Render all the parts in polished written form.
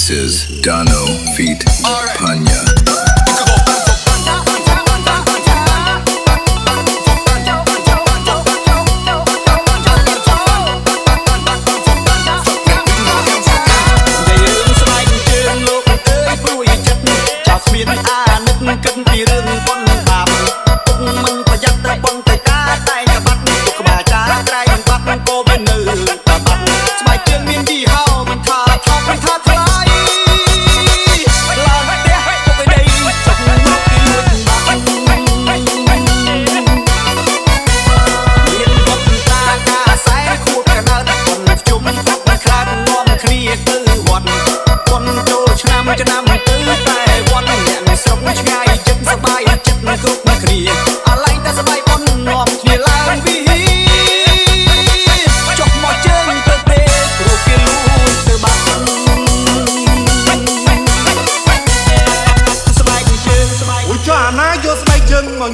This is Dano feat. Panya.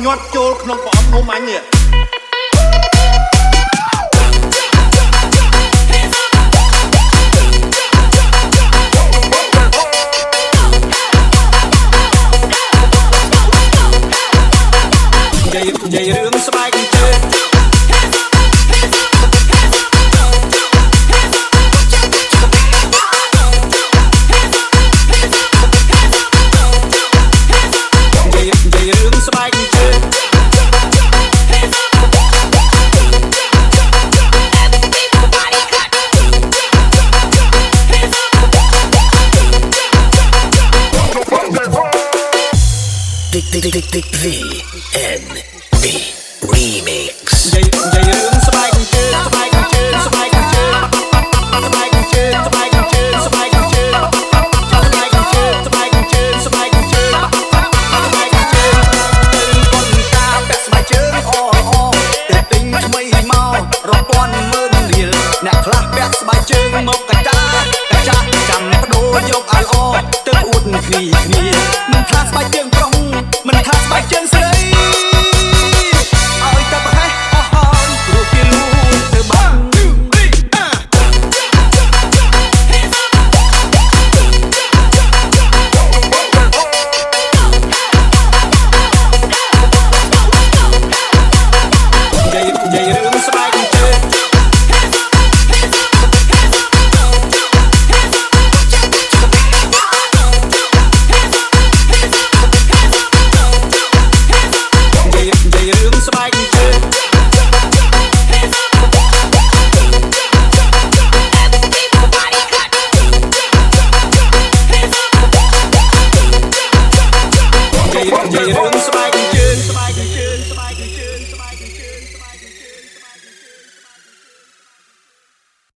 nhọt chôlក្នុងបងនំអញនេះនិយាយរឿងស្បែកជើងVNB Remix និយាយរឿងស្បែកជើងស្បែកជើងស្បែកជើងស្បែកជើងស្បែកជើងស្បែកជើងស្បែកជើងស្បែកជើងស្បែកជើងស្បែកជើងកូនតាពាក់ស្បែកជើងអូទៅទិញថ្មីមករាប់ពាន់ម៉ឺនរៀលអ្នកខ្លះពាក់ស្បែកជើងមកកាចាចាំបដូរយកឲ្យល្អទៅអួតគ្នាមិនថាស្បែកជើងប្រុសមិនថាស្បែកជើងស្រីឲ្យតែប្រហែសអស់ហើយព្រោះគេលួងទៅបាននិយាយរឿងស្បែកជើងស្បែកជើង